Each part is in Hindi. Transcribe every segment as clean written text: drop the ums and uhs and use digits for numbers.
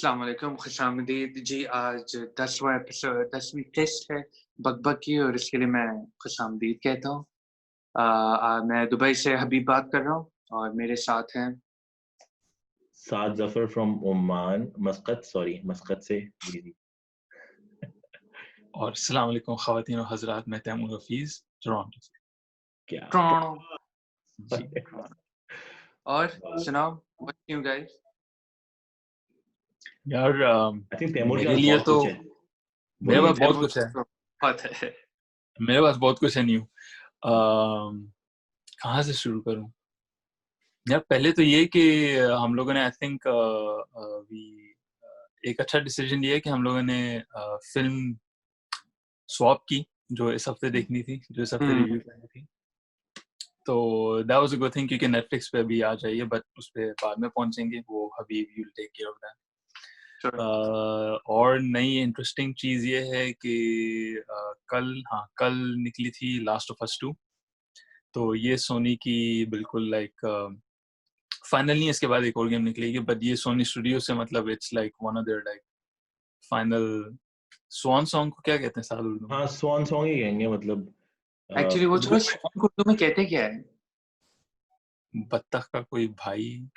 अस्सलाम वालेकुम, खुशामदीद जी। आज 10वां एपिसोड 10वीं टेस्ट है बकबक की और इसके लिए मैं खुशामदीद कहता हूँ। मैं दुबई से हबीब बात कर रहा हूँ और मेरे साथ हैं साद जफर फ्रॉम ओमान, मस्कत से। जी जी। और अस्सलाम वालेकुम ख़वातीन और हज़रात, मैं तैमूर हफ़ीज़ टोरंटो से। क्या टोरंटो जी। और सुनाओ, व्हाट न्यू गाइस? यार आई थिंक तैमूर के मेरे पास लिए बहुत तो कुछ है। मेरे बोलिए। पास बहुत तैमूर कुछ है। बहुत है। मेरे पास बहुत कुछ है न्यू। कहाँ से शुरू करूँ? यार पहले तो ये कि हम लोगों ने आई थिंक एक अच्छा डिसीजन लिया कि हम लोगों ने फ़िल्म स्वैप की, जो इस हफ़्ते देखनी थी, जो इस हफ़्ते रिव्यू करनी थी। तो that was a good thing क्योंकि नेटफ्लिक्स पे अभी आ जाइए, बट उस पे बाद में पहुँचेंगे। वो Habib you will take care of that. और नई इंटरेस्टिंग चीज़ ये है कि कल निकली थी लास्ट ऑफ अस 2। तो ये सोनी की बिल्कुल लाइक फाइनल नहीं है, इसके बाद एक और गेम निकलेगी, बट ये सोनी स्टूडियो से मतलब it's like one of their like final swan song को क्या कहते हैं साल उर्दू में? हाँ, स्वान सॉन्ग ही कहेंगे मतलब। एक्चुअली वो चलो बिकॉज स्वान को उर्दू में कहते क्या है? बत्तख का कोई भाई।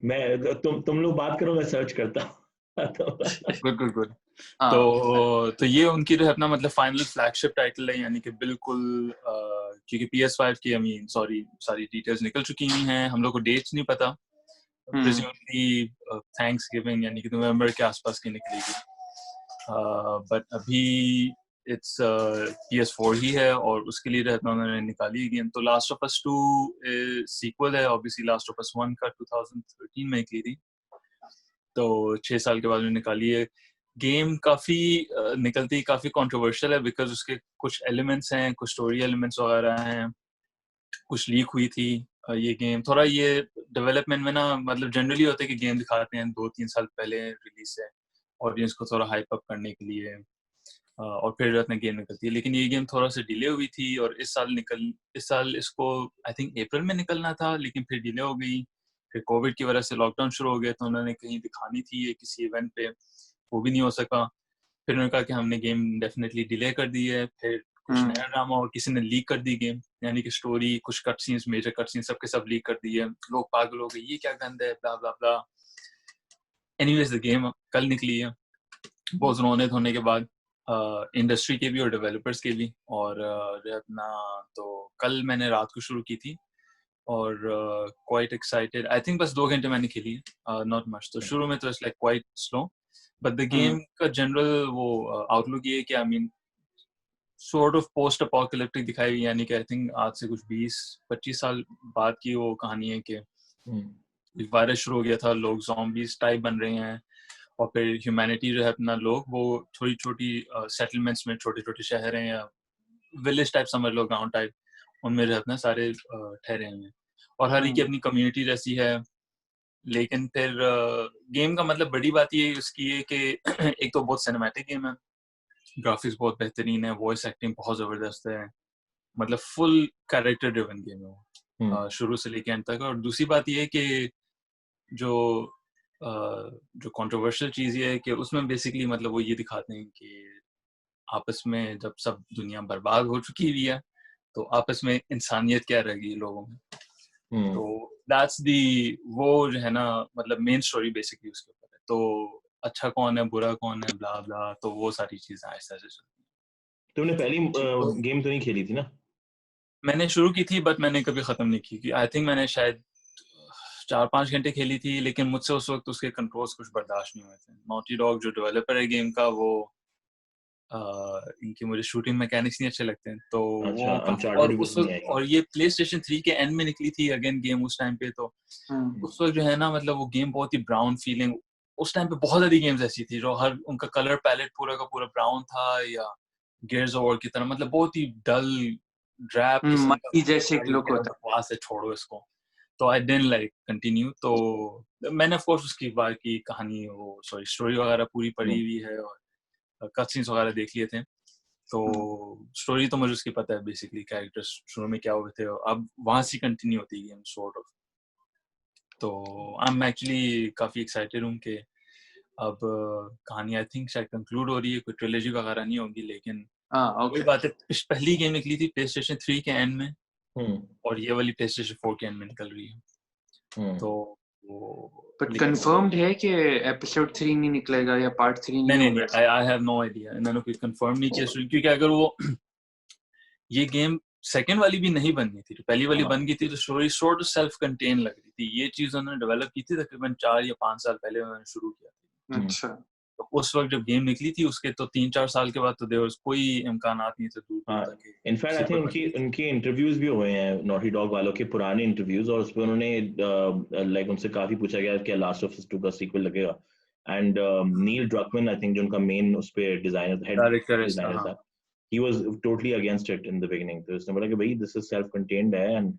मैं तुम लोग बात करो, मैं सर्च करता हूँ। Good good good. हाँ, तो ये उनकी जो है अपना मतलब फाइनल फ्लैगशिप टाइटल है, यानी कि बिल्कुल क्योंकि PS5 की सॉरी सारी डिटेल्स निकल चुकी हुई हैं, हम लोग को डेट्स नहीं पता। प्रेज्यूमली थैंक्सगिविंग यानी कि नवंबर के आसपास की निकलेगी, बट अभी इट्स PS4 ही है और उसके लिए रहता उन्होंने निकाली गेम। तो लास्ट ऑफ अस 2 सीक्वल है ऑब्वियसली लास्ट ऑफ अस 1 का 2013 में निकली थी, तो 6 साल के बाद में निकाली है। गेम काफ़ी निकलती काफ़ी कंट्रोवर्शियल है बिकॉज उसके कुछ एलिमेंट्स हैं, कुछ स्टोरी एलिमेंट्स वगैरह हैं, कुछ लीक हुई थी। ये गेम थोड़ा ये डेवलपमेंट में ना मतलब जनरली होता है कि गेम दिखाते हैं 2-3 साल पहले रिलीज से ऑडियंस को थोड़ा हाइप अप करने के लिए, और फिर जो है गेम निकलती है। लेकिन ये गेम थोड़ा सा डिले हुई थी और इस साल इसको आई थिंक अप्रैल में निकलना था, लेकिन फिर डिले हो गई। फिर कोविड की वजह से लॉकडाउन शुरू हो गया, तो उन्होंने कहीं दिखानी थी ये किसी इवेंट पे, वो भी नहीं हो सका। फिर उन्होंने कहा कि हमने गेम डेफिनेटली डिले कर दी है। फिर कुछ नया ड्रामा और किसी ने लीक कर दी गेम, यानी कि स्टोरी कुछ cut scenes, major cut scenes सबके सब लीक कर दिए। लोग पागल हो गए, ये क्या गंद है, ब्ला ब्ला ब्ला। एनीवेज द गेम कल निकली है बहुत रोने धोने के बाद, इंडस्ट्री के भी और डेवलपर्स के भी। और जो है अपना तो कल मैंने रात को शुरू की थी और क्वाइट एक्साइटेड। आई थिंक बस 2 घंटे मैंने खेली है, नॉट मच। तो शुरू में तो it's like quite slow, but the game का जनरल वो आउटलुक ये है कि I mean sort of post apocalyptic दिखाई हुई, यानी कि आई थिंक आज से कुछ 20-25 साल बाद की वो कहानी है कि एक वायरस शुरू हो गया था, लोग ज़ॉम्बीज टाइप बन रहे हैं और फिर ह्यूमैनिटी जो है अपना लोग वो छोटी छोटी सेटलमेंट्स में, छोटे छोटे शहर हैं या विलेज टाइप समझ लो, गांव टाइप, उनमें जो है अपना सारे ठहरे हुए हैं और हर एक की अपनी कम्युनिटी जैसी है। लेकिन फिर गेम का मतलब बड़ी बात ये उसकी है कि एक तो बहुत सिनेमैटिक गेम है, ग्राफिक्स बहुत बेहतरीन है, वॉइस एक्टिंग बहुत ज़बरदस्त है, मतलब फुल कैरेक्टर ड्रिवन गेम है वो, शुरू से लेके एंड तक। और दूसरी बात ये है कि जो जो कंट्रोवर्शियल चीज़ ये है कि उसमें बेसिकली मतलब वो ये दिखाते हैं कि आपस में जब सब दुनिया बर्बाद हो चुकी हुई है, तो आपस में इंसानियत क्या रह गई लोगों में। तो दैट्स दी वो जो है ना मतलब मेन स्टोरी बेसिकली उसके ऊपर है। तो अच्छा कौन है, बुरा कौन है, ब्ला ब्ला, तो वो सारी चीज़ें आहिस्ता से चलती तुमने पहली हैं। तो गेम तो नहीं खेली थी ना? मैंने शुरू की थी बट मैंने कभी ख़त्म नहीं की। आई थिंक मैंने शायद 4-5 घंटे खेली थी, लेकिन मुझसे उस वक्त उसके कंट्रोल्स कुछ बर्दाश्त नहीं हुए थे। नॉटी डॉग जो डेवलपर है गेम का, वो इनकी मुझे शूटिंग मैकेनिक्स नहीं अच्छे लगते हैं, तो वो अच्छा, और अनचार्टेड उस नहीं वक्त, आएगी। और ये PlayStation 3 के एंड में निकली थी अगेन गेम उस टाइम पे, तो उस वक्त जो है ना मतलब वो गेम बहुत ही ब्राउन फीलिंग, उस टाइम पे बहुत सारी गेम्स ऐसी थी जो हर उनका कलर पैलेट पूरा का पूरा ब्राउन था, या गियर्स ऑफ वॉर की तरह, मतलब बहुत ही डल ड्रैप किस्म का। मक्खी जैसे एक लुक क्या होता बकवास है, छोड़ो इसको। तो आई डिडंट लाइक कंटिन्यू। तो मैंने ऑफ कोर्स उसकी बार की कहानी वो सॉरी स्टोरी वगैरह पूरी पढ़ी हुई है और कट सीन्स वगैरह देख लिए थे। तो स्टोरी तो मुझे उसकी पता है, बेसिकली कैरेक्टर्स शुरू में क्या हुए थे, अब वहां से कंटिन्यू होती है गेम सॉर्ट ऑफ। तो आई एम एक्चुअली काफ़ी एक्साइटेड हूँ कि अब कहानी आई थिंक शायद कंक्लूड हो रही है, कोई ट्रिलॉजी वगैरह नहीं होगी, लेकिन वही ओके बात है, पहली गेम निकली थी PlayStation 3 के एंड में हम्म और ये वाली PlayStation 4 के एंड में निकल रही है, तो वो बट लेकिन कंफर्म्ड है कि एपिसोड 3 नहीं निकलेगा या पार्ट 3 नहीं नहीं होगा नहीं आई हैव नो आइडिया, इन्होंने कुछ कंफर्म नहीं किया क्योंकि अगर वो ये गेम सेकंड वाली भी नहीं बननी थी, तो पहली वाली हाँ बन गई थी, तो story sort of self contain लग रही थी। ये चीज उन्होंने डेवलप की थी तकरीबन 4 या 5 साल पहले उन्होंने शुरू किया था। अच्छा तो उस वक्त जब गेम निकली थी उसके तो 3-4 साल के बाद तो देयर वाज कोई इम्कानात नहीं थे दूर दूर हाँ तक कि इनफैक्ट आई थिंक सीक्वल उनकी बने। उनके इंटरव्यूज भी हुए हैं नॉटी डॉग वालों के, पुराने इंटरव्यूज, और उसपे उन्होंने लाइक उनसे काफी पूछा गया कि लास्ट ऑफ अस 2 का सीक्वल लगेगा, एंड नील ड्रकमैन आई थिंक जो उनका मेन उस पे डिजाइनर हेड डायरेक्टर है इसका, डिजाइनर हाँ। था, he was totally against it in the beginning, तो उसने बोला कि भाई this is self contained है, and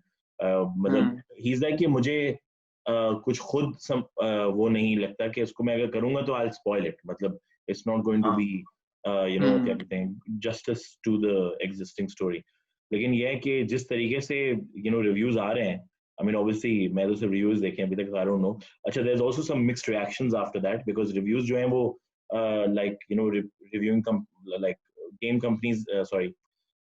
मतलब he's like कि मुझे कुछ खुद वो नहीं लगता कि इसको मैं अगर करूंगा तो I'll spoil it, मतलब it's not going to हाँ be you know क्या कहते हैं justice to the existing story, लेकिन ये है कि जिस तरीके से you know reviews आ रहे हैं, I mean obviously मैं तो सिर्फ reviews देखे हैं अभी तक, I don't know, अच्छा there's also some mixed reactions after that because reviews जो हैं वो like you know reviewing like game companies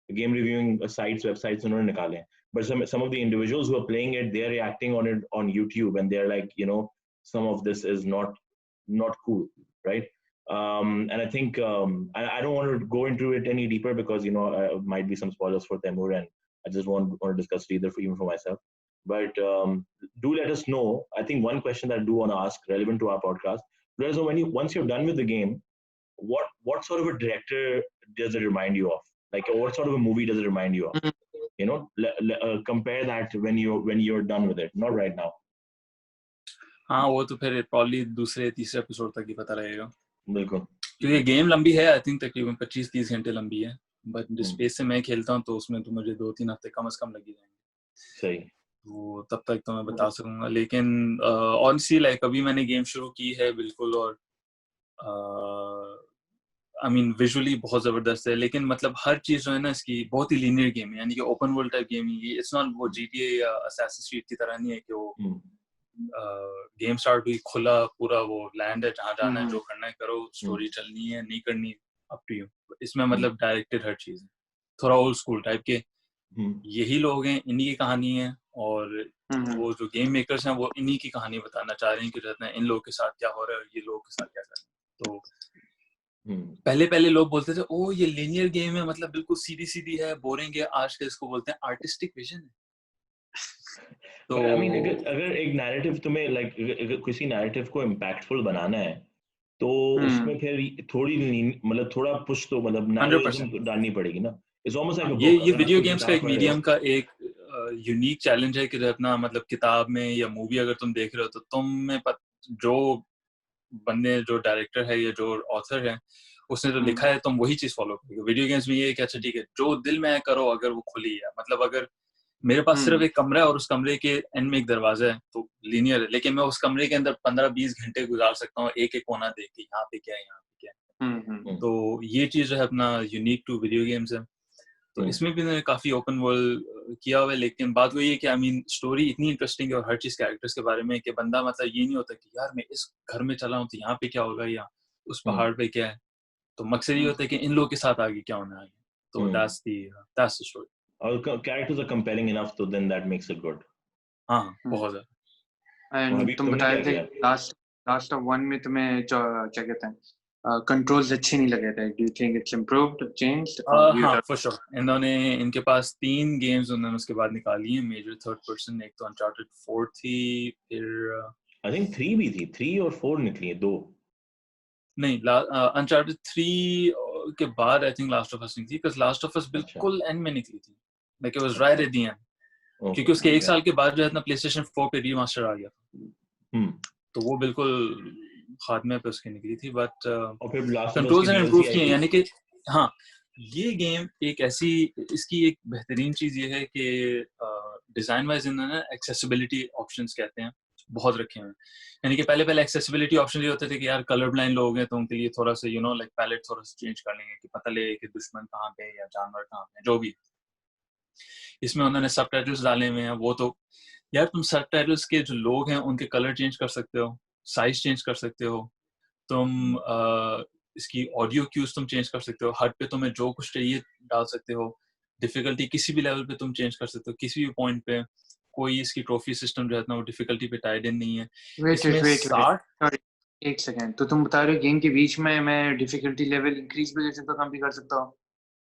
game reviewing sites websites उन्होंने निकाले हैं, but some of the individuals who are playing it, they're reacting on it on YouTube and they're like you know some of this is not cool, right? And I think I don't want to go into it any deeper because you know might be some spoilers for Temur, and I just want to discuss it even for myself, but do let us know. I think one question that I do want to ask relevant to our podcast, let us know when once you're done with the game, what sort of a director does it remind you of? Like what sort of a movie does it remind you of? You know, compare that when you're done with it, not right now. हाँ, वो तो फिर प्रॉब्ली दूसरे तीसरे एपिसोड तक ही पता लगेगा, बिल्कुल क्योंकि गेम लंबी है, आई थिंक तकरीबन 25-30 घंटे लंबी है, बट जिस हम्म, पेस से मैं खेलता हूँ तो उसमें तो मुझे 2-3 हफ्ते कम से कम लग ही जाएंगे, सही तो तब तक तो मैं बता सकूंगा। लेकिन ऑनेस्टली लाइक अभी मैंने गेम शुरू की है बिल्कुल, और आई मीन विजुअली बहुत जबरदस्त है, लेकिन मतलब हर चीज जो है ना इसकी बहुत ही लीनियर गेम है, यानी कि ओपन वर्ल्ड टाइप गेम है ये, इट्स नॉट वो GTA या असैसिन क्रीड की तरह नहीं है कि वो गेम स्टार्ट हुई खुला पूरा वो लैंड है जहाँ जाना है जो करना है करो, स्टोरी चलनी है नहीं करनी अप टू यू। इसमें मतलब डायरेक्टेड हर चीज है, थोड़ा ओल्ड स्कूल टाइप के यही लोग हैं, इन्हीं की कहानी है, और वो जो गेम मेकर्स हैं वो इन्हीं की कहानी बताना चाह रहे हैं कि रहते हैं इन लोगों के साथ क्या हो रहा है और ये लोगों के साथ क्या कर रहे हैं। तो पहले लोग बोलते थे ओ ये लीनियर गेम है, मतलब बिल्कुल सीधी सीधी है, बोरिंग है, आज के इसको बोलते हैं आर्टिस्टिक विजन है। तो आई मीन अगर एक नैरेटिव तुम्हें लाइक अगर किसी नैरेटिव को इम्पैक्टफुल बनाना है तो उसमें फिर थोड़ी मतलब थोड़ा पुश तो मतलब 100% नैरेटिज्म डालनी पड़ेगी ना, इट्स ऑलमोस्ट लाइक अ ये बुक, अगर आप वीडियो कोई गेम्स का किताब एक पढ़ रहे मीडियम हो। का एक यूनिक चैलेंज है कि जो अपना मतलब किताब में या मूवी अगर तुम देख रहे हो तो तुम में जो बंदे जो डायरेक्टर है या जो ऑथर है उसने जो लिखा है तुम वही चीज फॉलो करोगे। वीडियो गेम्स में ये है कि अच्छा ठीक है जो दिल में है करो, अगर वो खुली है, मतलब अगर मेरे पास सिर्फ एक कमरा है और उस कमरे के एंड में एक दरवाजा है तो लीनियर है, लेकिन मैं उस कमरे के अंदर 15-20 घंटे गुजार सकता हूँ एक एक कोना देख के, यहाँ पे क्या है यहाँ पे क्या है। तो ये चीज जो है अपना यूनिक टू वीडियो गेम्स है, तो इसमें भी मैंने काफी ओपन वर्ल्ड किया हुआ है, लेकिन बात वही है कि आई मीन स्टोरी इतनी इंटरेस्टिंग है और हर चीज कैरेक्टर्स के बारे में कि बंदा मतलब ये नहीं होता कि यार मैं इस घर में चला हूँ तो यहाँ पे क्या होगा या उस पहाड़ पे क्या है, तो मकसद ये होता है कि इन लोगों के साथ आगे क्या होना है, तो that's the story। और characters are compelling enough तो then that makes it good। हाँ बहुत ज्यादा। एंड अभी तुम तुमने बताए क्या थे किया? लास्ट ऑफ वन में तुम्हें क्या कहते हैं कंट्रोल्स अच्छे नहीं लगे थे, do you think it's improved changed हाँ फॉर श्योर, इन्होंने इनके पास 3 गेम्स उन्होंने उसके बाद निकाली हैं मेजर थर्ड पर्सन, एक तो अनचार्टेड 4 थी, फिर आई थिंक 3 भी थी, 3 और 4 निकली है, 2 नहीं अनचार्टेड 3 के बाद I think last of us निकली, बिकॉज़ लास्ट ऑफ अस बिल्कुल एंड में निकली थी, like it was right at the end, क्योंकि उसके एक साल के बाद जो है ना PlayStation 4 पे रीमास्टर आ गया तो वो बिल्कुल खात्मे पे उसकी निकली थी, बट और फिर लास्ट ऑफ अस कंट्रोल्स की ने DLC इम्प्रूव आई किए, थी। यानी कि हाँ ये गेम एक ऐसी, इसकी एक बेहतरीन चीज ये है कि डिजाइन वाइज इन्होंने एक्सेसिबिलिटी ऑप्शंस कहते हैं बहुत रखे हुए हैं, यानी कि पहले एक्सेसिबिलिटी ऑप्शन ये होते थे कि यार कलर ब्लाइंड लोग हैं तो उनके लिए थोड़ा सा लाइक पैलेट थोड़ा सा चेंज कर लेंगे कि पता लगे कि दुश्मन कहाँ पे या जानवर कहाँ पे जो भी। इसमें उन्होंने सबटाइटल्स डाले हुए हैं, वो तो यार तुम सबटाइटल्स के जो लोग हैं उनके कलर चेंज कर सकते हो, साइज चेंज कर सकते हो, तुम इसकी ऑडियो क्यूज तुम चेंज कर सकते हो, हर पे तुम्हें जो कुछ चाहिए डाल सकते हो, डिफिकल्टी किसी भी लेवल पे तुम चेंज कर सकते हो, किसी भी पॉइंट पे कोई इसकी ट्रॉफी सिस्टम जो है ना वो डिफिकल्टी पे टाइड इन नहीं है। इसमें 60 सॉरी, एक सेकेंड। तो तुम बता रहे हो गेम के बीच में मैं डिफिकल्टी लेवल इंक्रीज भी कर सकता हूँ, कम भी कर सकता हूँ?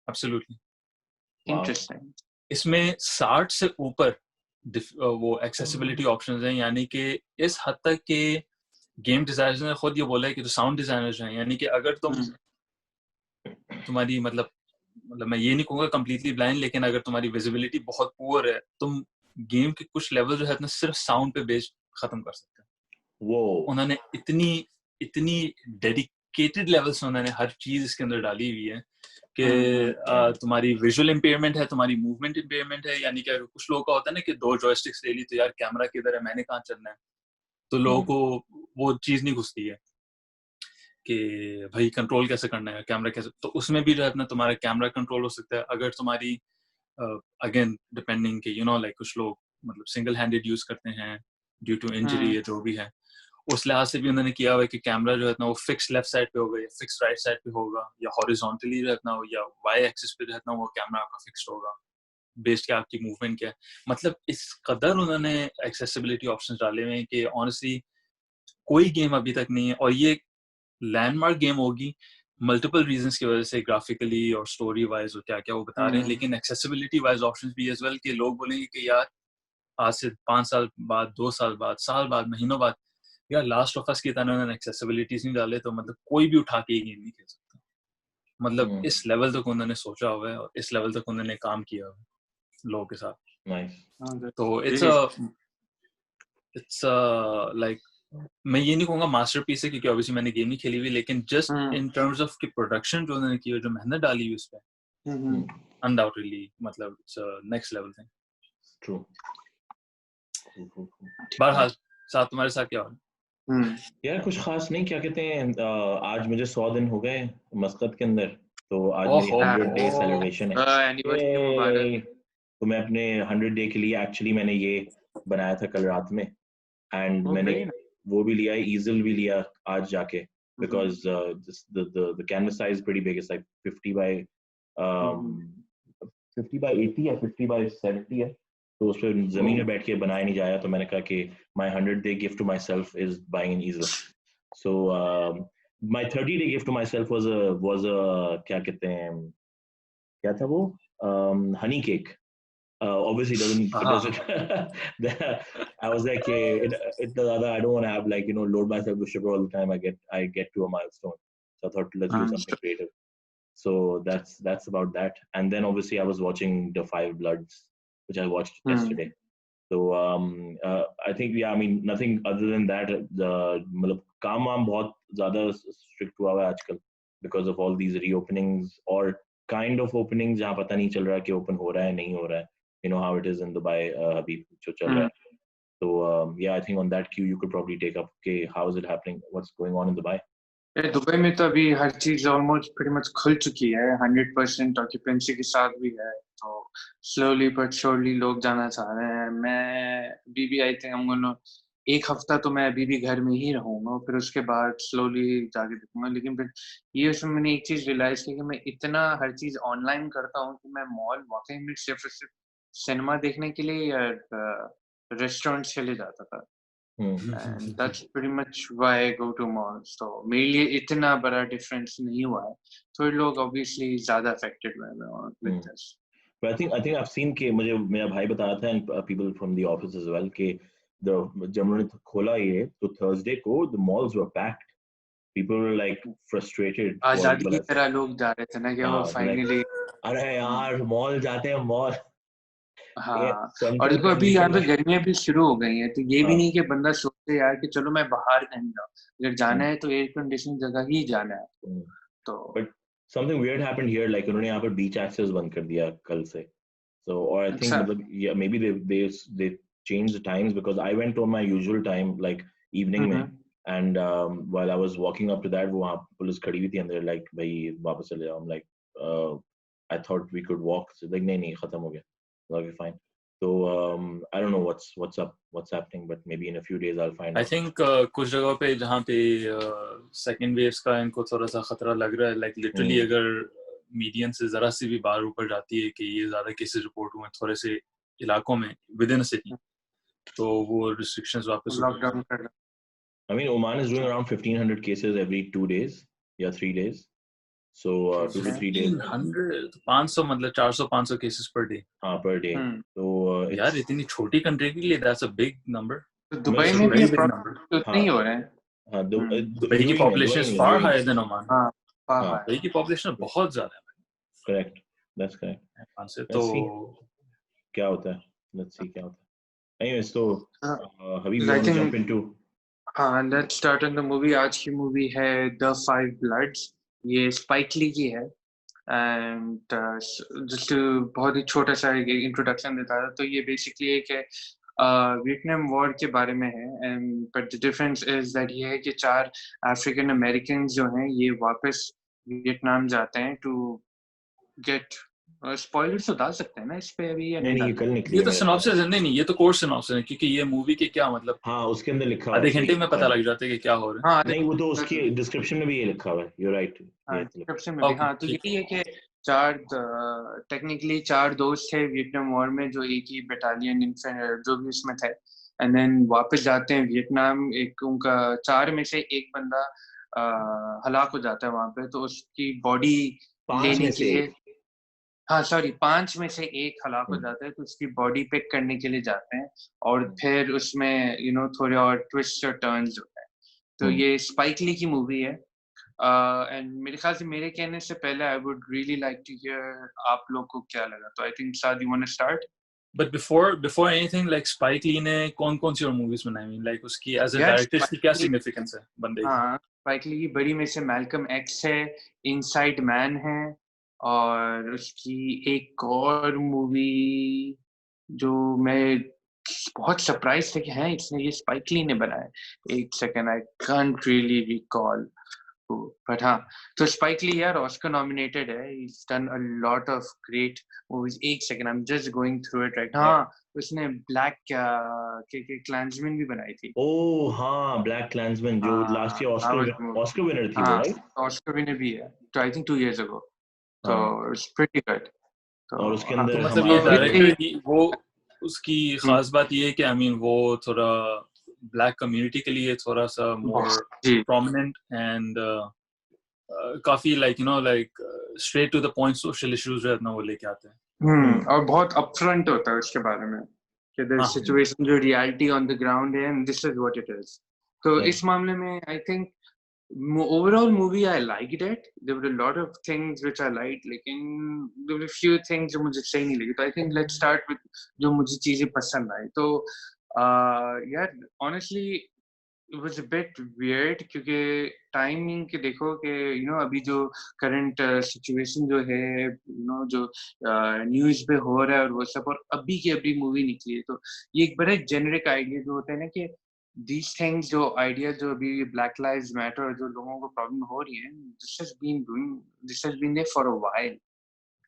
एब्सोल्युटली। Wow. इंटरेस्टिंग। इसमें 60 से ऊपर वो एक्सेसिबिलिटी ऑप्शंस हैं, यानी कि इस हद तक के गेम डिजाइनर्स ने खुद ये बोला है कि जो साउंड डिजाइनर्स हैं, यानी कि अगर तुम्हारी मतलब मैं ये नहीं कहूँगा कंप्लीटली ब्लाइंड, लेकिन अगर तुम्हारी विजिबिलिटी बहुत पुअर है, तुम गेम के कुछ लेवल जो है ना सिर्फ साउंड पे बेस्ड खत्म कर सकते हो। वो उन्होंने इतनी डेडिकेटेड लेवल से उन्होंने हर चीज इसके अंदर डाली हुई है कि तुम्हारी विजुअल इम्पेयरमेंट है, तुम्हारी मूवमेंट इम्पेयरमेंट है, यानी कि अगर कुछ लोगों का होता है ना कि 2 जॉयस्टिक्स ले ली तो यार कैमरा किधर है, मैंने कहाँ चलना है, तो लोगों को वो चीज नहीं घुसती है कि भाई कंट्रोल कैसे करना है, कैमरा कैसे, तो उसमें भी जो है ना तुम्हारा कैमरा कंट्रोल हो सकता है। अगर तुम्हारी अगेन डिपेंडिंग कि लाइक कुछ लोग मतलब सिंगल हैंडेड यूज करते हैं ड्यू टू इंजरी या जो भी है, उस लिहाज से भी उन्होंने किया हुआ है कि कैमरा जो है ना वो फिक्स लेफ्ट साइड पे होगा या फिक्स राइट साइड पे होगा, या हॉरिजॉन्टली जो है ना या वाई एक्सिस पे जो है ना वो कैमरा आपका फिक्स्ड होगा बेस्ड क्या आपकी मूवमेंट क्या है। मतलब इस कदर उन्होंने एक्सेसिबिलिटी ऑप्शंस डाले हुए हैं कि ऑनेस्टली कोई गेम अभी तक नहीं है, और ये लैंडमार्क गेम होगी मल्टीपल रीजंस की वजह से, ग्राफिकली और स्टोरी वाइज और क्या क्या वो बता रहे हैं, लेकिन एक्सेसिबिलिटी वाइज ऑप्शंस भी एज वेल कि लोग बोलेंगे कि यार आज से 5 साल बाद, 2 साल बाद, साल बाद, महीनों बाद यार लास्ट ऑफ अस की तरह उन्होंने एक्सेसिबिलिटीज नहीं डाले तो मतलब कोई भी उठा के ये गेम नहीं खेल सकता। मतलब इस लेवल तक उन्होंने सोचा हुआ है और इस लेवल तक उन्होंने काम किया हुआ है लोगों के साथ। नाइस। तो इट्स लाइक मैं ये नहीं कहूँगा मास्टरपीस है क्योंकि ऑब्वियसली मैंने गेम नहीं खेली हुई, लेकिन जस्ट इन टर्म्स ऑफ की प्रोडक्शन जो उन्होंने की, जो मेहनत डाली हुई उस पे, अनडाउटेडली मतलब it's next level thing. True. बहरहाल साथ तुम्हारे साथ क्या हो रहा है? यार कुछ खास नहीं, क्या कहते हैं, आज मुझे 100 दिन हो गए मस्कत के अंदर, तो आज मेरी 100 डे सेलिब्रेशन है। एनिवर्सरी मुबारक। तो मैं अपने 100 डे के लिए एक्चुअली मैंने ये बनाया था कल रात में, एंड मैंने वो भी लिया, ईजल भी लिया आज जाके, because the canvas size is pretty big. It's like 50 by 80 या 50 by 70 है, तो उस पर जमीन में बैठ के बनाया नहीं जाया, तो मैंने कहा कि my 100 day gift to myself is buying an easel. So my 30 day gift to myself was a क्या कहते हैं, क्या था वो, honey cake. Obviously doesn't I was like I don't want to have like load myself with sugar all the time. I get to a milestone, so I thought let's do something creative. So that's about that. And then obviously I was watching The Five Bloods, which I watched yesterday. So I think I mean nothing other than that. मतलब काम वाम बहुत ज़्यादा strict हुआ है आजकल because of all these reopenings or kind of openings जहाँ पता नहीं चल रहा कि open हो रहा है नहीं हो रहा है. You know how it is in Dubai, Habib, जो चल रहा है. So yeah, I think on that cue you could probably take up. Okay, how is it happening? What's going on in Dubai? Dubai में तो अभी हर चीज ऑलमोस्ट pretty much खुल चुकी है, 100% ऑक्यूपेंसी के साथ भी है, तो स्लोली बट श्योरली लोग जाना चाह रहे हैं। मैं अभी भी आई थिंक हम एक हफ्ता तो मैं अभी भी घर में ही रहूंगा, फिर उसके बाद स्लोली जाके देखूंगा। लेकिन फिर ये उसमें मैंने एक चीज रियलाइज की कि मैं इतना हर चीज ऑनलाइन करता हूँ कि मैं मॉल वाकई में सिर्फ सिनेमा देखने के लिए या रेस्टोरेंट चले जाता था। And that's pretty much why I go to malls. So मेरे लिए इतना बड़ा difference नहीं हुआ है। थोड़े लोग obviously ज़्यादा affected हुए हैं with this. But I think I've seen कि मुझे मेरा भाई बता रहा था and people from the office as well कि जब उन्होंने खोला ये तो Thursday को the malls were packed. People were like frustrated. आज़ादी की तरह लोग जा रहे थे ना कि वो finally अरे यार मॉल जाते हैं मॉल। हाँ, और देखो अभी यहाँ पे गर्मियाँ भी शुरू हो गई हैं, तो ये भी नहीं कि बंदा सोचे यार कि चलो मैं बाहर कहीं जाऊँ, अगर जाना है तो एयर कंडीशन जगह ही जाना है। तो But something weird happened here, like उन्होंने यहाँ पर beach access बंद कर दिया कल से, so or I think मतलब yeah maybe they changed the times because I went on my usual time like evening में, and while I was walking up to that वहाँ पुलिस खड़ी हुई थी अंदर like भाई वापस चले जाओ। I'm like I thought we could walk, so like नहीं खत्म हो गया, okay fine. So I don't know what's happening, but maybe in a few days I'll find I out. Think कुछ जगहों पे जहाँ पे सेकेंड वेव्स का इनको थोड़ा सा खतरा लग रहा है, लाइक लिटरली अगर मीडियन से जरा सी भी बाहर ऊपर जाती है कि ये ज्यादा केसेस रिपोर्ट हुए थोड़े से इलाकों में विद इन अ सिटी, तो वो रिस्ट्रिक्शंस वापस लॉकडाउन कर I mean, Oman is doing around 1,500 cases every 2 days, 3 days. So 2 to 3 days. 100 500 मतलब 400-500 cases per day. per day. So यार इतनी छोटी कंट्री के लिए दैट्स अ बिग नंबर. तो दुबई में भी बिग नंबर. उतने ही हो रहे हैं. हाँ, दुबई की population is far higher than Oman. हाँ, दुबई की पॉपुलेशन बहुत ज्यादा है. Correct. That's correct. से तो क्या होता है? Let's see क्या होता है. Anyway, so Habib, you I want to think- jump into? हाँ, let's start on the movie. आज की मूवी है The Five Bloods. ये स्पाइक ली की है. एंड जस्ट बहुत ही छोटा सा इंट्रोडक्शन देता है. तो ये बेसिकली एक है वियतनाम वॉर के बारे में है. And but the difference is that ये है कि 4 अफ्रीकन अमेरिकन जो हैं ये वापस वियतनाम जाते हैं टू गेट. स्पॉयलर्स तो डाल सकते हैं ना इस पे अभी या नहीं नहीं ये डाल? कल निकली ये तो सिनॉप्सिस है. नहीं ये तो कोर्स सिनॉप्सिस है क्योंकि ये मूवी के क्या मतलब हाँ उसके अंदर लिखा हुआ आधे है. घंटे में पता लग जाता है कि क्या हो रहा है. हाँ, नहीं वो तो उसकी डिस्क्रिप्शन में भी ये लिखा हुआ है. You're right. डिस्क्रिप्शन में भी. हाँ, तो यही है कि टेक्निकली 4 दोस्त थे वियतनाम वॉर में जो एक ही बटालियन जो भी उसमें थे. एंड देन वापस जाते हैं वियतनाम. एक उनका 4 में से एक बंदा हलाक हो जाता है वहां पे. तो उसकी बॉडी लेने के लिए 5 में से एक हलाक हो जाता है. तो उसकी बॉडी पिक करने के लिए जाते हैं और फिर उसमें थोड़े और ट्विस्ट और टर्न्स होते हैं. तो ये स्पाइक ली की मूवी है. एंड मेरे ख्याल से मेरे कहने से पहले I would really like to hear आप लोग को क्या लगा. तो I think Saad you want to start. But before anything, like Spike Lee ने कौन सी और मूवीज बनाई हुई, like उसकी as a director की क्या significance है बंदे की? हाँ, स्पाइक ली की बड़ी में से मैल्कम एक्स है, इनसाइड मैन है, और उसकी एक और मूवी जो मैं बहुत सरप्राइज थे कि हैं इसने ये स्पाइक ली ने बनाया. एक second, I can't really recall. But हाँ, तो स्पाइक ली यार ऑस्कर नॉमिनेटेड है. he's done a lot of great movies. एक second, I'm just going through it right. हाँ, उसने ब्लैक के क्लैंसमैन भी बनाई थी. ओह हाँ, ब्लैक क्लैंसमैन जो लास्ट ईयर ऑस्कर विनर थी वो, राइट? ऑस्कर विनर भी है. तो आई थिंक 2 years ago. तो इट्स प्रीटी गुड. और उसके अंदर मतलब ये डायरेक्टर की वो उसकी खास बात ये है कि आई मीन वो थोड़ा ब्लैक कम्युनिटी के लिए थोड़ा सा मोर प्रोमिनेंट एंड काफी like straight to the point social issues जो है ना वो लेके आते हैं. और बहुत अपफ्रंट होता है उसके बारे में कि द सिचुएशन जो रियलिटी ऑन द ग्राउंड है and this is what it is. तो इस मामले में I think overall movie I liked it. There were a lot of things which I liked, लेकिन there were a few things जो मुझे सही नहीं लगी. तो I think let's start with जो मुझे चीजें पसंद आई. तो यार honestly it was a bit weird क्योंकि टाइमिंग के देखो कि अभी जो करंट सिचुएशन जो है जो न्यूज पे हो रहा है और वो सब, और अभी की अभी मूवी निकली है. तो ये एक बड़ा जेनरिक आइडिया जो होता है ना कि these things जो आइडिया जो अभी ब्लैक लाइव्स मैटर जो लोगों को प्रॉब्लम हो रही है, this has been there for a while.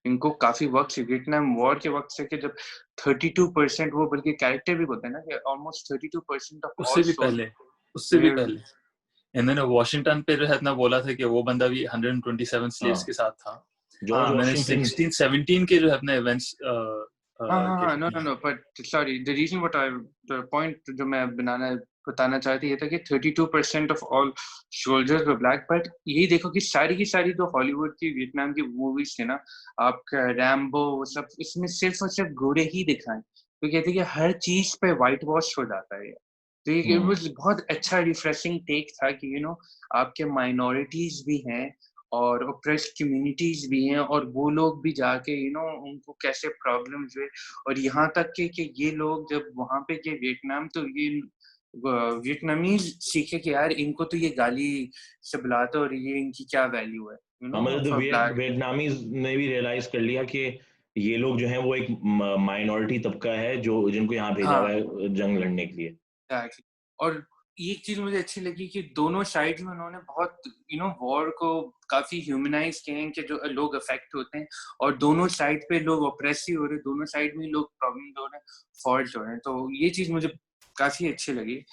इनको काफी वक्त से वियतनाम वॉर के वक्त से कि जब 32% वो बल्कि कैरेक्टर भी बोलते हैं ना कि ऑलमोस्ट 32% ऑफ उससे भी पहले एंड देन वाशिंगटन पे जो है ना बोला था कि वो बंदा भी 127 स्लेव्स के साथ था. मैंने 16-17 के जो है अपने events no but sorry, the point जो मैं बताना चाहती ये था कि 32% of all soldiers were black. But यही देखो कि सारी की सारी जो हॉलीवुड की वियतनाम की मूवीज थे ना, आपका रैम्बो सब, इसमें सिर्फ और सिर्फ गोरे ही दिखाएं. तो कहते हैं कि हर चीज पे व्हाइट वॉश हो जाता है. तो ये बहुत अच्छा रिफ्रेशिंग टेक था कि आपके माइनॉरिटीज भी हैं और ऑप्रेस्ड कम्युनिटीज भी हैं और वो लोग भी जाके उनको कैसे प्रॉब्लम्स हुए. और यहाँ तक कि ये लोग जब वहां पे के वियतनाम, तो ये वियतनामीज सीखे कि यार इनको तो ये गाली से बुलाते और ये इनकी क्या वैल्यू है. वियतनामीज ने भी रियलाइज कर लिया कि ये लोग जो हैं वो एक माइनॉरिटी तबका है जो जिनको यहाँ भेजा हुआ है जंग लड़ने के लिए. और ये चीज मुझे अच्छी लगी कि दोनों साइड्स में उन्होंने बहुत वॉर को काफी ह्यूमनाइज किए हैं कि जो लोग अफेक्ट होते हैं, और दोनों साइड पे लोग ऑप्रेसिव हो रहे हैं, दोनों साइड में लोग प्रॉब्लम हो रहे हैं, फॉल्ट हो रहे हैं। तो ये चीज मुझे काफी अच्छी लगी।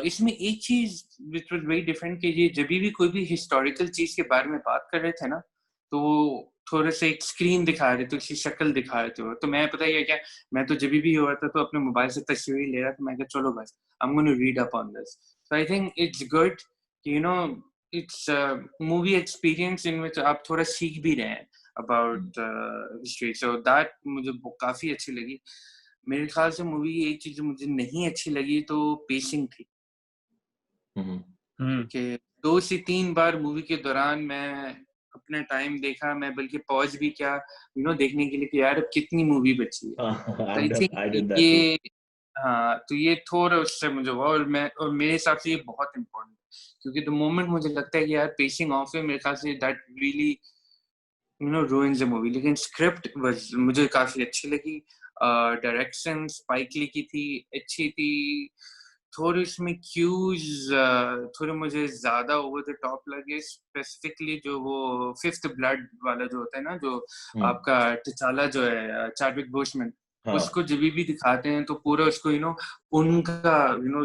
इसमें एक चीज विच वाज वेरी डिफरेंट कि ये जब भी कोई भी हिस्टोरिकल चीज के बारे में बात कर रहे थे ना, तो वो थोड़ा सा एक स्क्रीन दिखा रहे थे, उसकी शक्ल दिखा रहे थे। तो मैं पता है क्या, मैं तो जब भी हुआ था तो अपने मोबाइल से तस्वीर ले रहा था। मैं कहा चलो बस I'm going to read up on this. So I think it's good, it's a movie experience in which आप थोड़ा सीख भी रहे हैं about history. So that मुझे काफी अच्छी लगी। मेरे ख्याल से मूवी एक चीज मुझे नहीं अच्छी लगी तो पेसिंग थी, कि 2 से 3 बार मूवी के दौरान मैं अपना टाइम देखा, मैं बल्कि पॉज भी किया देखने के लिए कि यार अब कितनी मूवी बची है। I think I did that too. ये हाँ, तो ये थोड़ा उससे मुझे हुआ, और मेरे हिसाब से ये बहुत इम्पोर्टेंट है, क्योंकि द मोमेंट मुझे लगता है कि यार पेसिंग ऑफ है, मेरे ख्याल say that really ruins the movie। लेकिन स्क्रिप्ट मुझे काफी अच्छी लगी, डायरेक्शन स्पाइक ली की थी, अच्छी थी। थोड़े इसमें क्यूज थोड़े मुझे ज्यादा ओवर द टॉप लगे, स्पेसिफिकली जो वो फिफ्थ ब्लड वाला जो होता है ना, जो आपका टिचाला जो है चैडविक बोसमैन, उसको जब भी दिखाते हैं तो पूरा उसको उनका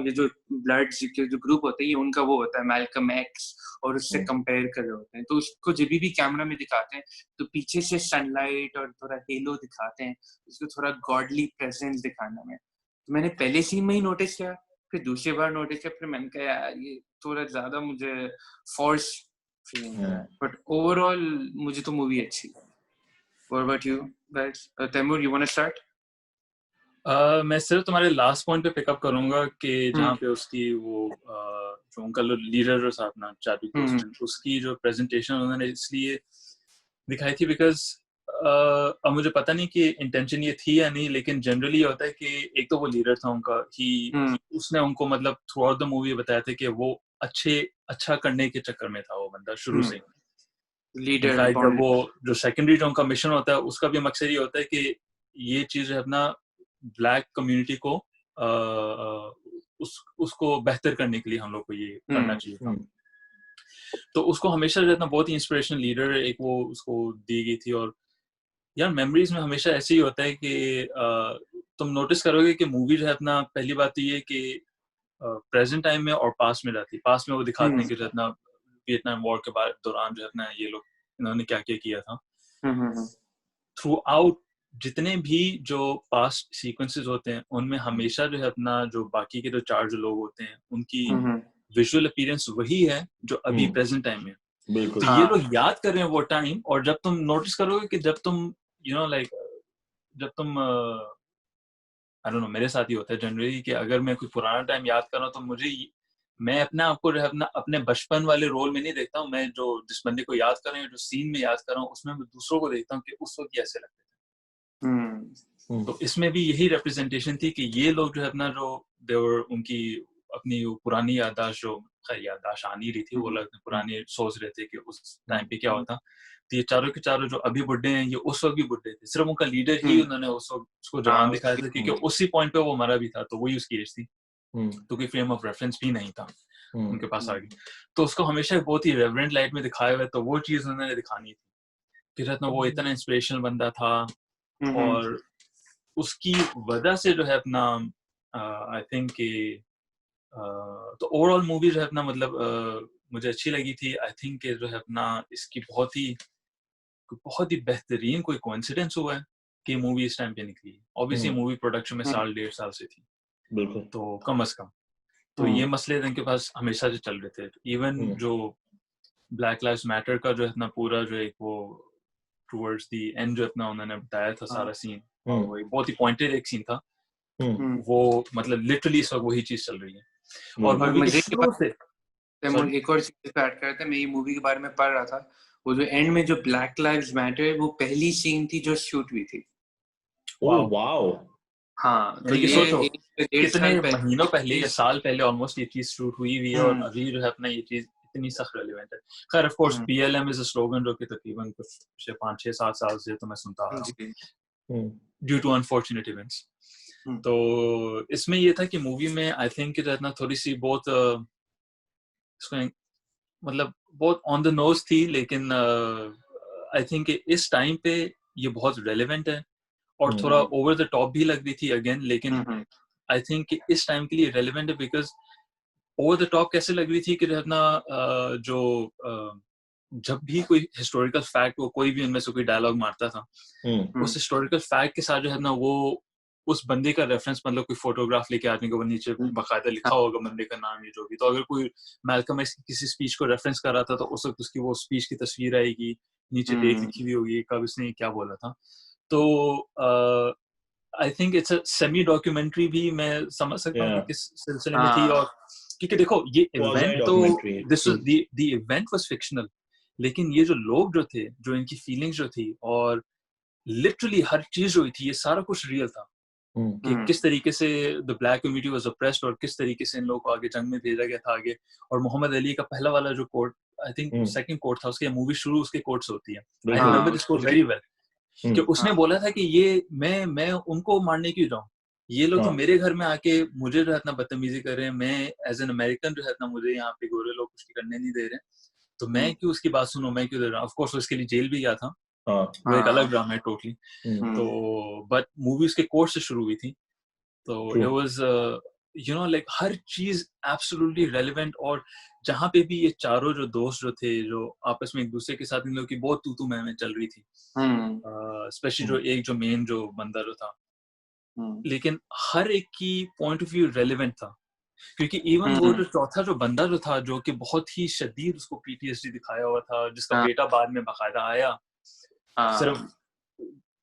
ये जो ब्लड के जो ग्रुप होता है, ये उनका वो होता है मैल्कम एक्स, और उससे कंपेयर कर रहे होते हैं। तो उसको जब भी कैमरा में दिखाते हैं तो पीछे से सनलाइट और थोड़ा हेलो दिखाते हैं, उसको थोड़ा गॉडली प्रेजेंस दिखाने में। तो मैंने पहले सीन में ही नोटिस किया, फिर दूसरी बार नोटिस किया, फिर मैंने कहा यार ये थोड़ा ज्यादा मुझे फोर्स फीलिंग है। बट ओवरऑल मुझे तो मूवी अच्छी लगी। What about you guys? Taimur, you want to start? मैं सिर्फ तुम्हारे लास्ट पॉइंट पे पिकअप करूंगा कि जहाँ पे उसकी वो जो उनका लीडर था अपना चैडविक बोसमैन, उसकी जो प्रेजेंटेशन उन्होंने इसलिए दिखाई थी बिकॉज अब मुझे पता नहीं कि इंटेंशन ये थी या नहीं, लेकिन जनरली ये होता है कि एक तो वो लीडर था उनका, उसने उनको मतलब थ्रू आउट द मूवी बताया था कि वो अच्छा करने के चक्कर में था वो बंदा शुरू से। लीडर जब वो जो सेकेंडरी जो उनका मिशन होता है उसका भी मकसद ये होता है कि ये चीज अपना ब्लैक कम्युनिटी को उसको बेहतर करने के लिए हम लोग को ये करना चाहिए था। तो उसको हमेशा जो है ना बहुत ही इंस्पिरेशनल लीडर एक वो उसको दी गई थी। और यार मेमोरीज में हमेशा ऐसे ही होता है कि तुम नोटिस करोगे कि मूवी जो है अपना, पहली बात तो ये कि प्रेजेंट टाइम में और पास्ट में रहती है। पास्ट में वो दिखाते हैं कि जो है अपना वियतनाम वॉर के दौरान जो है अपना ये लोग इन्होंने क्या क्या किया था। थ्रू आउट जितने भी जो पास्ट सीक्वेंसेस होते हैं उनमें हमेशा जो है अपना जो बाकी के जो 4 जो लोग होते हैं उनकी विजुअल अपीयरेंस वही है जो अभी प्रेजेंट टाइम में। बिल्कुल। तो ये लोग याद कर रहे हैं वो टाइम, और जब तुम नोटिस करोगे कि जब तुम जब तुम आई डोंट नो, मेरे साथ ही होता है जनरली कि अगर मैं कोई पुराना टाइम याद कर रहा हूँ तो मैं अपने आप को अपने बचपन वाले रोल में नहीं देखता हूँ। मैं जो जिस बंदे को याद कर रहा हूँ, जो सीन में याद कर रहा हूँ, उसमें मैं दूसरों को देखता हूँ कि उस वक्त कैसे लगते थे। तो इसमें भी यही रिप्रेजेंटेशन थी कि ये लोग जो है अपना जो देवर उनकी अपनी पुरानी याददाश्त जो याददाश्त आ नहीं रही थी, वो लोग पुरानी सोच रहे थे कि उस टाइम पे क्या होता। तो ये चारों के चारों जो अभी बुड्ढे हैं ये उस वक्त भी बुड्ढे थे, सिर्फ उनका लीडर ही उन्होंने उस वक्त उसको जवान दिखाया था, क्योंकि उसी पॉइंट पे वो मरा भी था, तो वही उसकी एज थी, तो कोई फ्रेम ऑफ रेफरेंस भी नहीं था उनके पास आगे। तो उसको हमेशा बहुत ही रेवरेंट लाइट में दिखाया हुआ है, तो वो चीज उन्होंने दिखानी थी कि रत्न वो इतना इंस्पिरेशनल बंदा था। और उसकी वजह से जो है अपना आई थिंक कि तो ओवरऑल मूवी जो है अपना मतलब मुझे अच्छी लगी थी। आई थिंक कि जो है अपना इसकी बहुत ही बेहतरीन कोई कोइंसिडेंस हुआ है कि मूवी इस टाइम पे निकली। ऑब्वियसली मूवी प्रोडक्शन में साल 1.5 साल से थी, बिल्कुल, तो कम से कम तो ये मसले इनके पास हमेशा से चल रहे थे। इवन जो ब्लैक लाइव्स मैटर का जो है अपना पूरा जो एक वो टुवर्ड्स द एंड जो अपना उन्होंने बताया था सारा सीन, वो एक बहुत ही पॉइंटेड एक सीन था। वो मतलब लिटरली इस वक्त वही चीज चल रही है। और मूवी के शुरू से एक और चीज ऐड करते हैं, मैं ये मूवी के बारे में पढ़ रहा था, वो जो एंड में जो ब्लैक लाइव्स मैटर है वो पहली सीन थी जो शूट हुई थी। Oh wow. हाँ, तो ये सोचो कितने महीनों पहले या साल पहले ऑलमोस्ट ये चीज शूट हुई हुई है, और अभी जो है अपना ये चीज इतनी सख्त रेलेवेंट है। खैर of course BLM is a slogan जो कि तकरीबन कुछ 5-6-7 साल से तो मैं सुनता आ रहा हूँ ड्यू टू अनफॉर्चुनेट इवेंट्स। तो इसमें ये था कि मूवी में आई थिंक रहना थोड़ी सी बहुत मतलब बहुत ऑन द नोज थी, लेकिन आई थिंक इस टाइम पे ये बहुत रेलेवेंट है और थोड़ा ओवर द टॉप भी लग रही थी अगेन, लेकिन आई थिंक इस टाइम के लिए रेलेवेंट है बिकॉज ओवर द टॉप कैसे लग रही थी कि रहना जो जब भी कोई हिस्टोरिकल फैक्ट वो कोई भी उनमें से कोई डायलॉग मारता था, उस हिस्टोरिकल फैक्ट के साथ जो है ना वो उस बंदे का रेफरेंस, मतलब कोई फोटोग्राफ लेके आदमी को वो नीचे बाकायदा लिखा होगा बंदे का नाम, ये जो भी। तो अगर कोई मैल्कम एक्स की किसी स्पीच को रेफरेंस कर रहा था तो उस वक्त उसकी वो स्पीच की तस्वीर आएगी, नीचे डेट लिखी हुई होगी कब इसने क्या बोला था। तो I think it's a semi documentary भी मैं समझ सकता हूँ कि किस सिलसिले में थी। और क्योंकि देखो ये इवेंट तो this the event was fictional, लेकिन ये जो लोग जो थे, जो इनकी फीलिंग्स जो थी और लिटरली हर चीज जो हुई थी, ये सारा कुछ रियल था। कि किस तरीके से the black community was oppressed और किस तरीके से इन लोगों को आगे जंग में भेजा गया था आगे। और मोहम्मद अली का पहला वाला जो quote, I think second quote था उसके, मूवी शुरू उसके कोट से होती है। I remember this quote very well कि उसने बोला था कि ये मैं उनको मारने क्यों जाऊं, ये लोग तो मेरे घर में आके मुझे जो है इतना बदतमीजी कर रहे हैं, मैं एज एन अमेरिकन जो है इतना, मुझे यहाँ पे गोरे लोग कुछ करने नहीं दे रहे, तो मैं क्यों उसकी बात सुनूं, मैं क्यों दे रहा हूँ। ऑफ कोर्स उसके लिए जेल भी गया था, वो एक अलग ड्रामा है टोटली। तो बट मूवी उसके कोर्ट से शुरू हुई थी, तो it was you know like हर चीज एब्सोल्युटली रेलेवेंट। और जहाँ पे भी ये चारों जो दोस्त जो थे, जो आपस में एक दूसरे के साथ इन लोगों की बहुत तू मैं चल रही थी, स्पेशली जो एक जो मेन जो बंदा जो था, लेकिन हर एक की पॉइंट ऑफ व्यू रेलेवेंट था। क्योंकि इवन वो जो चौथा जो बंदा जो था, जो कि बहुत ही शदीद उसको पीटीएसडी दिखाया हुआ था, जिसका बेटा बाद में बाकायदा आया, सिर्फ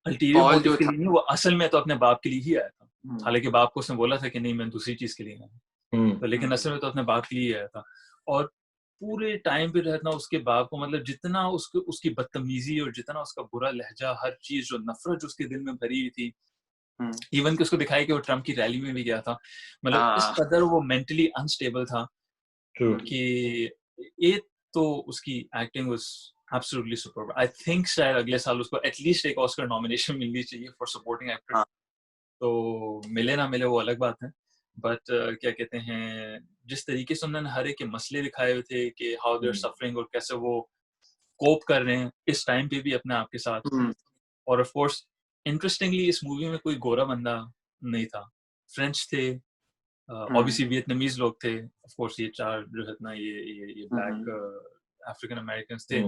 अल्टीरियर मोटिव के लिए नहीं, वो असल में तो अपने बाप के लिए ही आया था। हालांकि बाप को उसने बोला था कि नहीं मैं दूसरी चीज के लिए आया, तो लेकिन असल में तो अपने बाप के लिए आया था। और पूरे टाइम पे रहना उसके बाप को, मतलब जितना उसकी बदतमीजी और जितना उसका बुरा लहजा, हर चीज जो नफरत जो उसके दिल में भरी हुई थी, इवन कि उसको दिखाया कि वो ट्रम्प की रैली में भी गया था, मतलब इस कदर वो मेंटली अनस्टेबल था कि ये तो उसकी acting was absolutely superb. I think शायद अगले साल उसको एटलीस्ट एक ऑस्कर नॉमिनेशन मिलनी चाहिए फॉर सपोर्टिंग एक्टर। तो मिले ना मिले वो अलग बात है, बट क्या कहते हैं, जिस तरीके से उन्होंने हर एक के मसले दिखाए हुए थे कि हाउ दे आर सफरिंग और कैसे वो कोप कर रहे हैं इस टाइम पे भी अपने आप के साथ। और ऑफ कोर्स इंटरेस्टिंगली इस मूवी में कोई गोरा बंदा नहीं था, फ्रेंच थे, ऑब्वियसली वियतनामीज लोग थे, ऑफ कोर्स ये चार जो है ना ये ब्लैक अफ्रीकन अमेरिकन थे,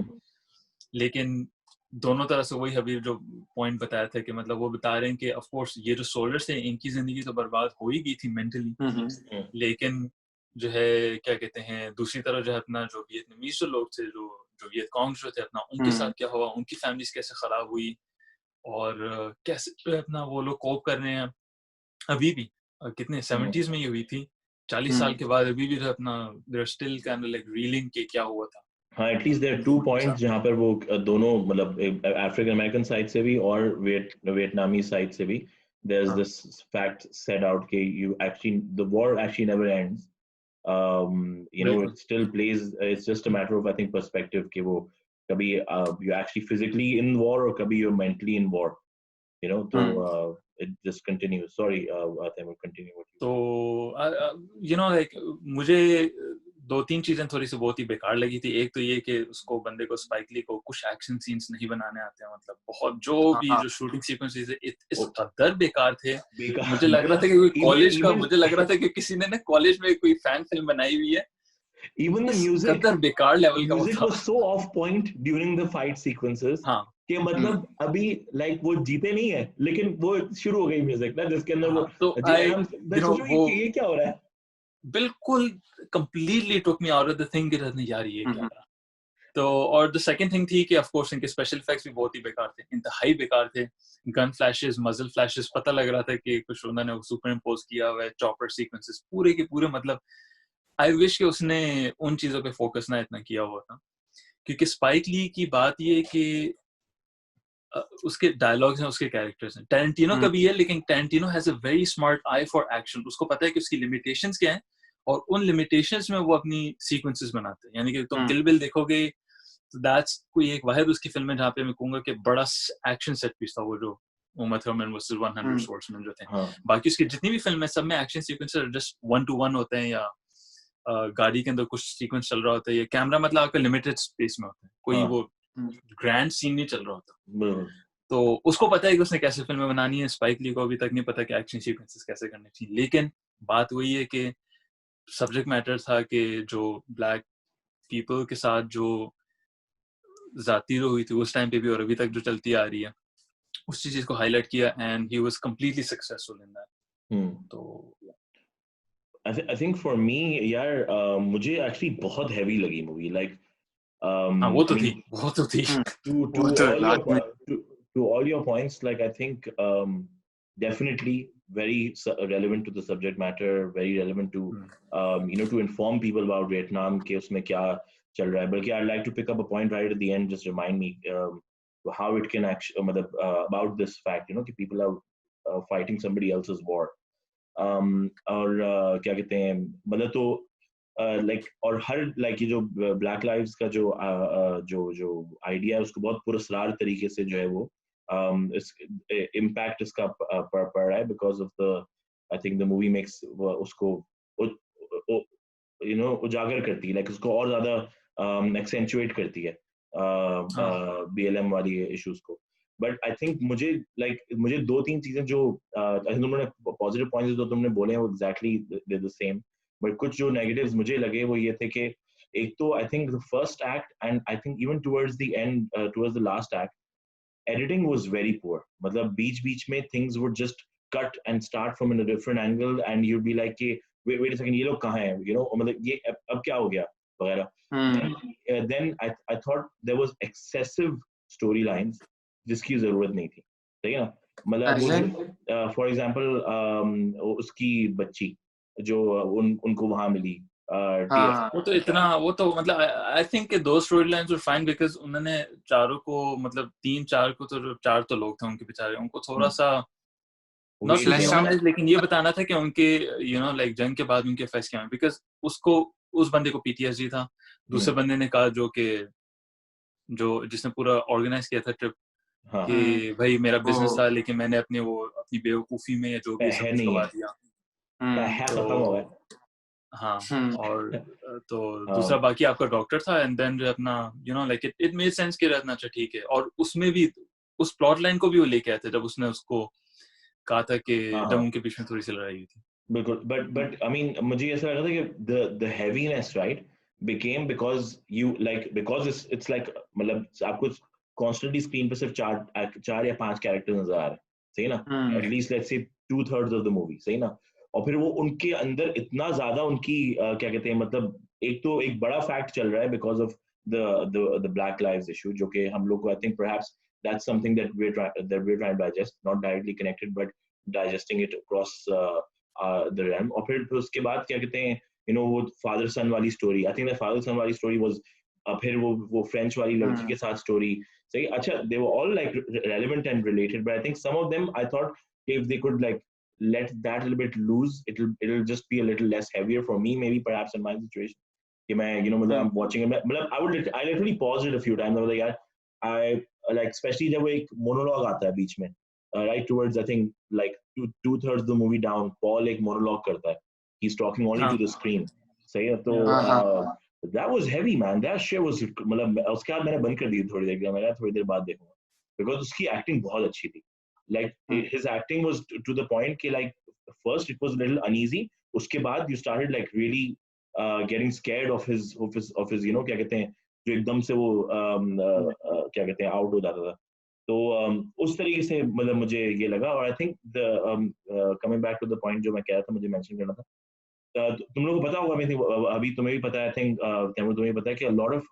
लेकिन दोनों तरह से वही हबीब जो पॉइंट बताया था कि मतलब वो बता रहे हैं कि ऑफ कोर्स ये जो सोल्जर्स थे इनकी जिंदगी तो बर्बाद हो ही गई थी मेंटली, लेकिन जो है क्या कहते हैं, दूसरी तरफ जो है अपना जो वियतनामीज जो लोग थे, जो वियतकॉन्ग जो थे अपना, उनके साथ क्या हुआ, उनकी फैमिलीज कैसे खराब हुई और कैसे अपना वो लोग कोप कर रहे हैं अभी भी। कितने 70s में ये हुई थी, 40 साल के बाद अभी भी जो अपना they are still kind of like reeling के क्या हुआ था। हाँ, एटलीस्ट देयर आर 2 पॉइंट्स जहाँ पर वो दोनों मतलब अफ्रीकन अमेरिकन साइड से भी और वियतनामी साइड से भी there's this fact set out कि you actually the war actually never ends. You know, it still plays, it's just a matter of I think perspective कि वो कभी you're actually physically in war or कभी you're mentally in war, you know. So it just continues. Sorry, I think we'll continue with you. तो you know like मुझे 2-3 चीजें थोड़ी सी बहुत ही बेकार लगी थी। एक तो ये कि उसको बंदे को स्पाइक ली को कुछ एक्शन सीन्स नहीं बनाने आते हैं, मतलब बहुत जो भी जो शूटिंग सीक्वेंसेस है इस कदर बेकार थे। मुझे लग रहा था कि कोई कॉलेज का, मुझे लग रहा था कि किसी ने ना कॉलेज में कोई फैन फिल्म बनाई हुई है। Even the music, कदर बेकार लेवल का music was so off point during the fight sequences. हाँ कि मतलब अभी लाइक वो जीते नहीं है, लेकिन वो शुरू हो गई म्यूजिक ना जिसके अंदर वो तो ये क्या हो रहा है, बिल्कुल completely took me out of the thing कि यार ये क्या रहा। तो और द सेकंड थिंग थी कि ऑफ कोर्स इनके स्पेशल इफेक्ट्स भी बहुत ही बेकार थे, इंतहाई बेकार थे। गन फ्लैशेस, मजल फ्लैशेस, पता लग रहा था कि कुछ उन्होंने सुपर इम्पोज किया हुआ है। चॉपर सीक्वेंसेस पूरे के पूरे, मतलब आई विश कि उसने उन चीजों पे फोकस ना इतना किया हुआ था। क्योंकि स्पाइक ली की बात ये कि उसके डायलॉग्स हैं, उसके कैरेक्टर्स हैं। टैरेंटिनो का भी है, लेकिन Tarantino has a very smart I for action. उसको पता है कि उसकी लिमिटेशंस क्या हैं और उन लिमिटेशंस में वो अपनी सीक्वेंसेस बनाते हैं। यानी कि तुम किल बिल देखोगे तो दैट्स कोई एक वाहिद उसकी फिल्म है जहाँ पे मैं कहूंगा कि बड़ा एक्शन सेट पीस था वो जो उमा थर्मन वर्सेस 100 स्पोर्ट्समैन जो थे। हाँ बाकी उसकी जितनी भी फिल्म है सब में एक्शन सीक्वेंस जस्ट 1-to-1 होते हैं, या गाड़ी के अंदर कुछ सीक्वेंस चल रहा होता है, या कैमरा मतलब आपका लिमिटेड स्पेस में होता है, कोई हाँ। वो ग्रैंड सीन नहीं चल रहा होता। बिल्कुल। तो उसको पता है कि उसने कैसे फिल्में बनानी है, स्पाइक ली को अभी तक नहीं पता कि एक्शन सीक्वेंसेस कैसे करने चाहिए, लेकिन बात वही है कि सब्जेक्ट मैटर था कि जो ब्लैक पीपल के साथ जो जाती हुई थी उस टाइम पे भी और अभी तक जो चलती आ रही है, उस चीज को हाईलाइट किया, and he was completely successful in that. तो I think for me यार मुझे actually बहुत heavy लगी मूवी, like हाँ वो I तो mean थी, वो तो थी। to वो तो all your लाजमी। to all your points, like I think definitely very relevant to the subject matter, very relevant to to inform people about Vietnam के उसमें क्या चल रहा है। बल्कि I'd like to pick up a point right at the end, just remind me how it can actually मतलब about this fact, कि people are fighting somebody else's war. और क्या कहते हैं मतलब तो लाइक और हर लाइक ये जो ब्लैक लाइव्स का जो जो आइडिया है उसको बहुत पुरस्कार तरीके से जो है वो इस इम्पैक्ट इसका पड़ रहा है because of the I think the movie makes उसको उजागर करती है, लाइक उसको और ज्यादा एक्सेंचुएट करती है BLM वाली इश्यूज को। बट आई थिंक मुझे दो तीन चीजें जो तुमने पॉजिटिव पॉइंट्स जो तुमने बोले हैं वो एग्जैक्टली द सेम, बट कुछ जो नेगेटिव्स मुझे लगे वो ये थे कि एक तो I think the first act and I think even towards the end towards the last act editing was very poor. मतलब बीच में things would just cut and start from a different angle and you'd be like कि wait a second ये लोग कहाँ हैं, मतलब ये अब क्या हो गया वगैरह। then I thought there was excessive storylines जिसकी जरूरत नहीं थी, सही है ना। मतलब फॉर एग्जांपल उसकी बच्ची जो उनको वहां मिली वो तो इतना वो तो मतलब आई थिंक कि दो story lines were fine because उन्होंने चारों को मतलब 3-4 को तो चार तो लोग थे उनके बेचारे, उनको थोड़ा सा नॉट ह्यूमनाइज, लेकिन ये बताना था कि उनके लाइक जंग के बाद उनके इफेक्ट्स क्या हैं, बिकॉज उसको उस बंदे को PTSD था, दूसरे बंदे ने कहा जो जिसने पूरा ऑर्गेनाइज किया था ट्रिप कि भाई मेरा बिजनेस था लेकिन मैंने अपनी बेवकूफी में जो भी सब कुछ गवा दिया। तो हाँ और तो दूसरा बाकी आपका डॉक्टर था, एंड देन जो अपना लाइक इट मेड सेंस कि रहना अच्छा ठीक है, और उसमें भी उस प्लॉट लाइन को भी वो लेके आए थे जब उसने उसको कहा था कि जब उनके बीच में थोड़ी सी लड़ाई हुई थी। बिल्कुल, बट आई मीन मुझे ऐसा लगा था कि the heaviness right became because it's like मतलब आपको constantly स्क्रीन पे सिर्फ चार या 5 कैरेक्टर नजर आ रहे हैं, सही ना, at least let's say 2/3 of the movie, सही ना। और फिर वो उनके अंदर इतना ज्यादा उनकी क्या कहते हैं मतलब एक तो एक बड़ा फैक्ट चल रहा है because of the black lives issue, जो कि हम लोग को I think perhaps that's something that we're trying to digest, not directly connected but digesting it across the realm. और फिर उसके बाद क्या कहते हैं वो फादर सन वाली story, I think the father son वाली स्टोरी वाज फिर वो फ्रेंच वाली लड़की के साथ स्टोरी, सही, अच्छा they were all like relevant and related, but I think some of them I thought if they could like let that a little bit loose, it'll just be a little less heavier for me, maybe perhaps in my situation कि मैं मतलब I'm watching it, मतलब I literally paused it a few times, I was like यार I like especially जब वो एक मोनोलॉग आता है बीच में right towards I think like 2/3 the movie down, Paul एक मोनोलॉग करता है, he's talking only to the screen, सही है। तो that was heavy man, that shit was मतलब उसके बाद मैंने बंद कर दी थोड़ी देर, मैं थोड़ी देर बाद देखूंगा, because उसकी एक्टिंग बहुत अच्छी थी, like his acting was to the point कि like first it was a little uneasy, उसके बाद you started like really getting scared of his क्या कहते हैं जो एकदम से वो क्या कहते हैं आउट हो जाता था, तो उस तरीके से मतलब मुझे ये लगा। और I think the coming back to the point जो मैं कह रहा था मुझे मेंशन करना था, तुम लोगों को पता होगा, अभी तुम्हें भी पता है, आई थिंक तैमूर तुम्हें पता है कि a lot of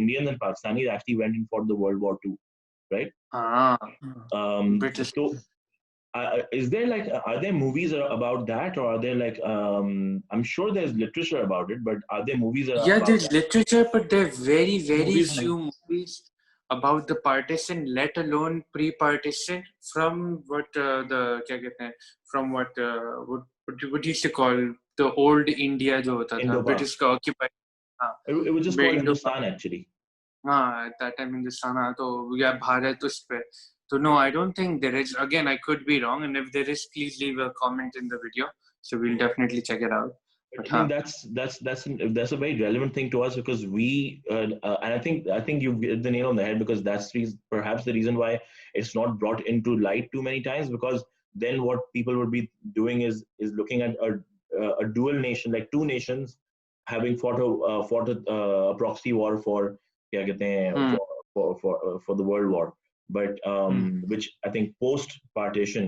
Indians and Pakistanis actually went in for the World War II, right? British. So is there like are there movies about that, or are there like I'm sure there's literature about it, but are there movies about there's that? literature, but there are very Movies few movies about the partition, let alone pre-partition, from what the क्या कहते हैं from what used to call the old India जो होता था Indo-Pak. British का occupied, It was just called Hindustan actually. हाँ at that time हिंदुस्तान, तो या भारत उस पे, So no, I don't think there is. Again, I could be wrong, and if there is, please leave a comment in the video. So we'll definitely check it out. But I mean, that's a very relevant thing to us because we and I think you've hit the nail on the head because that's perhaps the reason why it's not brought into light too many times because then what people would be doing is looking at a dual nation like two nations having fought a proxy war for क्या कहते हैं Hmm. for the world war but which I think post partition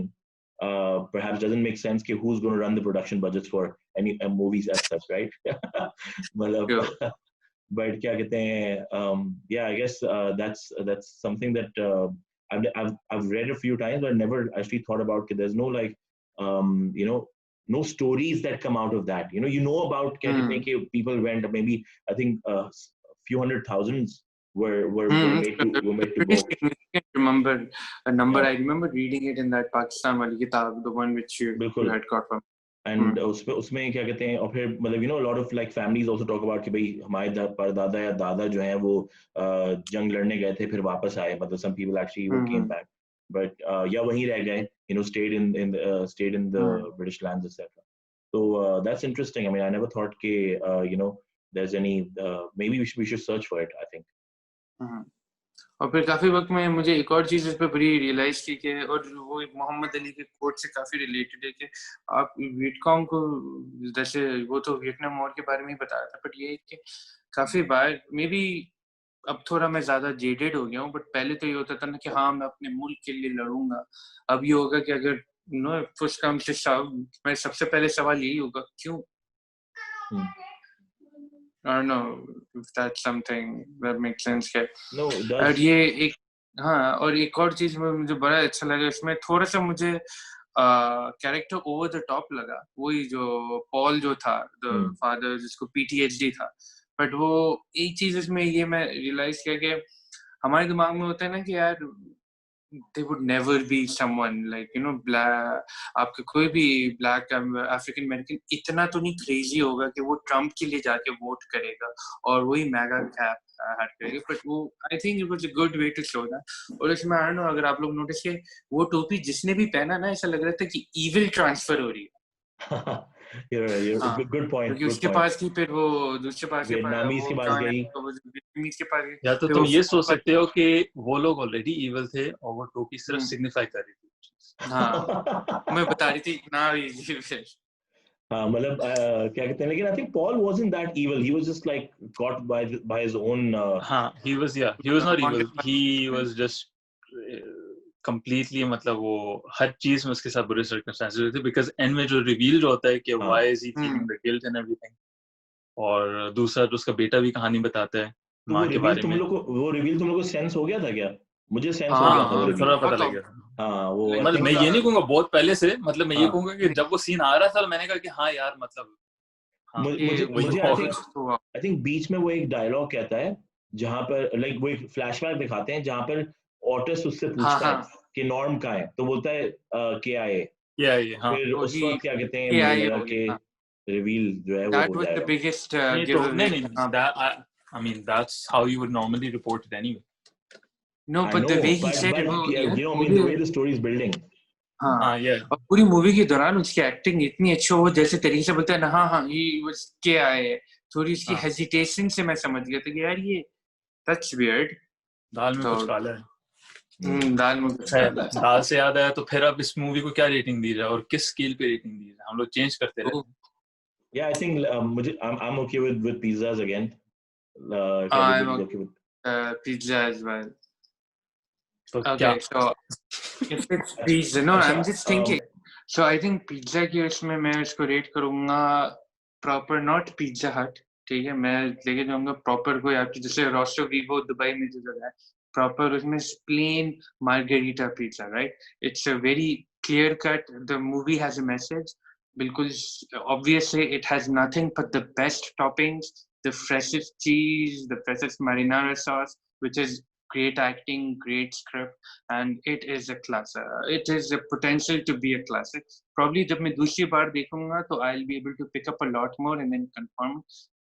perhaps doesn't make sense कि who's going to run the production budgets for any movies as such, right? मतलब, Sure. but क्या कहते हैं yeah, I guess that's something that I've read a few times, but never actually thought about. There's no like you know no stories that come out of that. You know about क्या कहते हैं कि people went maybe I think few hundred thousands were made to Pretty go. significant. Remember a number? I remember reading it in that Pakistan wali kitab, the one which you had got from. And उसमें क्या कहते हैं और फिर मतलब a lot of like families also talk about कि भाई हमारे परदादा या दादा जो हैं वो जंग लड़ने गए थे फिर वापस आए मतलब some people actually came back but या वहीं रह गए stayed in the British lands etc. So that's interesting. I mean I never thought कि there's any maybe we should search for it I think. और फिर काफी वक्त में मुझे एक और चीज इस पे बड़ी रियलाइज की कि और वो मोहम्मद अली के कोट से काफी रिलेटेड है कि आप वियतकॉम को जैसे वो तो वियतनाम वॉर के बारे में ही बता रहा था बट ये कि काफी बार मे बी अब थोड़ा मैं ज्यादा जेडेड हो गया हूँ बट पहले तो ये होता था ना कि हाँ मैं अपने मुल्क के लिए लड़ूंगा अब ये होगा कि अगर फर्स्ट कम से मैं सबसे पहले सवाल यही होगा क्यों I don't know if that's something that makes sense. No, it does. और ये एक और एक और चीज मुझे बड़ा अच्छा लगा इसमें थोड़ा सा मुझे कैरेक्टर ओवर द टॉप लगा वही जो पॉल जो था द फादर जिसको PTSD था बट वो एक चीज इसमें ये मैं रियलाइज किया कि हमारे दिमाग में होता है ना कि यार they would never be someone like black आपके कोई भी black African American इतना तो नहीं crazy होगा कि वो ट्रम्प के लिए जाके वोट करेगा और वही मैगा कैप हट करेगा बट वो I think it was a good way to show that और इसमें I don't know अगर आप लोग नोटिस किए वो टोपी जिसने भी पहना ना ऐसा लग रहा था कि evil transfer हो रही है you're good point क्योंकि उसके पास थी फिर वो दूसरे पास वियतनामीज के पास गई वियतनामीज के पास या तो तुम ये सोच सकते हो कि वो लोग ऑलरेडी इविल थे और वो टोपी सिर्फ सिग्निफाई कर रही थी मैं बता रही थी ना मतलब क्या कहते हैं लेकिन I think Paul wasn't that evil. He was just like caught by his own he was not evil. He was just completely मतलब वो हर चीज में उसके साथ बुरे circumstances होते थे because end में जो reveal होता है कि why is he feeling the guilt and everything और दूसरा तो उसका बेटा भी कहानी बताता है माँ के बारे में वो रिवील तुम लोगों को सेंस हो गया था क्या मुझे सेंस हो गया था वो थोड़ा पता लग गया वो मतलब मैं ये नहीं कहूँगा बहुत पहले से मतलब मैं ये कहूँगा कि जब वो सीन आ रहा था मैंने कहा कि हाँ यार मतलब मुझे I think बीच में वो एक डायलॉग कहता है जहाँ पर लाइक वो एक फ्लैशबैक दिखाते हैं जहाँ पर ऑटिस उससे पूछता है कि नॉर्म कहाँ है तो बोलता है KIA फिर उस वक्त क्या कहते हैं मुझे लगा कि रिवील जो है वो हो जाएगा the biggest giveaway I mean that's how you would normally report it anyway no but the way he said it I mean the way the story is building और पूरी मूवी के दौरान उसकी एक्टिंग इतनी अच्छी हो जैसे तरीके से बोलता है ना हाँ he was KIA थोड़ी उसकी हेजिटेशन से मैं समझ गया था कि यार ये that's weird दाल में कुछ काला है दाल में कुछ काला है दाल से याद आया तो फिर अब इस मूवी को क्या रेटिंग दी जाए और किस स्केल पे रेटिंग दी जाए हम लोग चेंज करते रहते हैं Yeah, I think I'm okay with pizzas again. I'm okay with pizza as well. Okay, so if it's pizza, no, I'm just thinking. So I think pizza की उसमें मैं इसको रेट करूँगा proper not Pizza Hut, ठीक है मैं लेके जाऊँगा proper कोई आपकी जैसे Rosso Vivo दुबई में जो जगह है proper उसमें plain margarita pizza, right? It's a very clear cut. The movie has a message. बिल्कुल obviously it has nothing but the best toppings, the freshest cheese, the freshest marinara sauce, which is great acting, great script, and it is a classic. It is a potential to be a classic. Probably जब मैं दूसरी बार देखूंगा तो I'll be able to pick up a lot more and then confirm.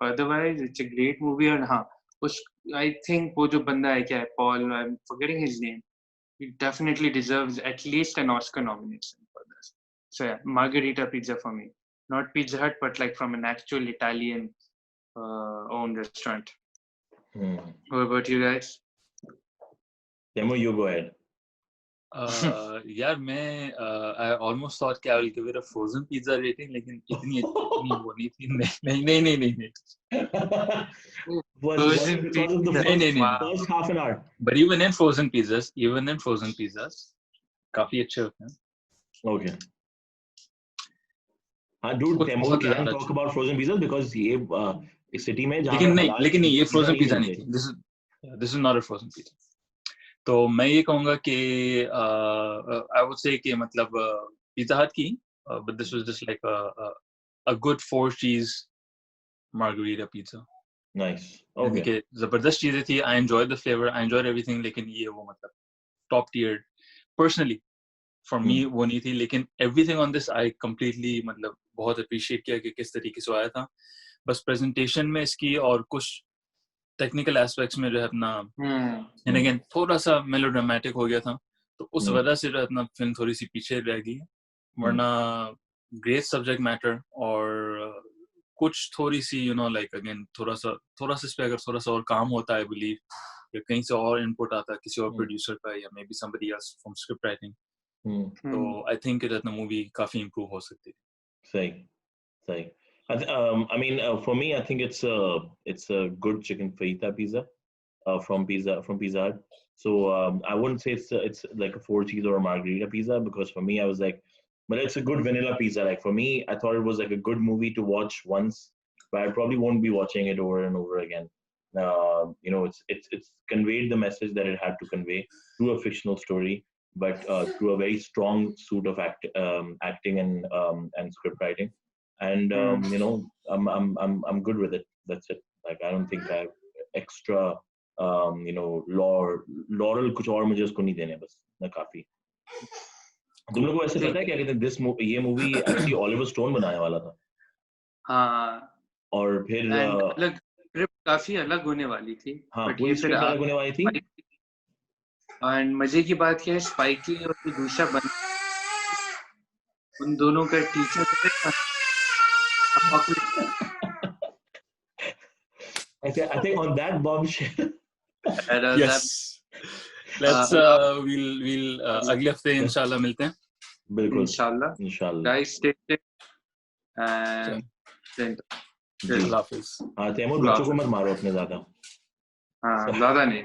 Otherwise, it's a great movie. और हाँ, उस I think वो जो बंदा है क्या है Paul, I'm forgetting his name. he definitely deserves at least an Oscar nomination for this. So yeah, margarita pizza for me. Not Pizza Hut, but like from an actual Italian owned restaurant. What about you guys? Temo, you go ahead. यार मैं I almost thought कि I will give it a frozen pizza rating, लेकिन इतनी वो नहीं थी. नहीं. Frozen Because of the pizza. नहीं. Wow. first half an hour. But even in frozen pizzas, काफी अच्छे होते हैं. Okay. Dude, कुछ Temo, बहुत can ज्यादा talk अच्छे. about frozen pizzas because ये इस city में जहाँ लेकिन पे नहीं halal ये pizza frozen ही pizza नहीं मिलते. थी. This is not a frozen pizza. तो मैं ये कहूँगा कि I would say कि मतलब Pizza Hut की, but this was just like a good 4 cheese margarita pizza. Nice. यानी Okay. कि जबरदस्त चीजें थी. I enjoyed the flavor, I enjoyed everything, लेकिन ये वो मतलब top tiered personally for me वो नहीं थी. लेकिन everything on this I completely मतलब बहुत appreciate किया कि किस तरीके से आया था. बस presentation में इसकी और कुछ technical aspects में जो है अपना and again थोड़ा सा melodramatic हो गया था. तो उस वजह से जो है अपना फिल्म थोड़ी सी पीछे रह गई. वरना great subject matter और कुछ थोड़ी सी like again थोड़ा सा इस पे अगर थोड़ा सा और काम होता I believe या कहीं से और input आता किसी और producer का या maybe somebody else from script writing. So I think that the movie काफी improve हो सकती है. Same. I mean, for me, I think it's a good chicken fajita pizza from Pizza Hut. So I wouldn't say it's like a 4 cheese or a margarita pizza, because for me I was like, but it's a good vanilla pizza. Like for me, I thought it was like a good movie to watch once, but I probably won't be watching it over and over again. It's conveyed the message that it had to convey through a fictional story, but through a very strong suit of acting and script writing. And I'm good with it. That's it. Like I don't think I have extra laurel कुछ और मुझे उसको नहीं देने बस ना काफी. तुम लोगों को ऐसे पता है क्या कहते हैं ये मूवी एक्चुअली ऑलिवर स्टोन बनाने वाला था. हाँ. और फिर अलग ट्रिप काफी अलग होने वाली थी. हाँ, बट पूरी ये फिर स्क्रिप्ट अलग होने वाली थी. एंड मजे की बात क्या है, स्पाइक ली और जो दूसरा बन उन दोनों का teacher I think on that bombshell. Yes. Let's we'll अगले हफ्ते इंशाल्लाह मिलते हैं. बिल्कुल. इंशाल्लाह. Guys, stay safe and अल्लाह हाफिज़. हाँ, तैमूर बच्चों को मत मारो अपने ज़्यादा. हाँ, ज़्यादा नहीं.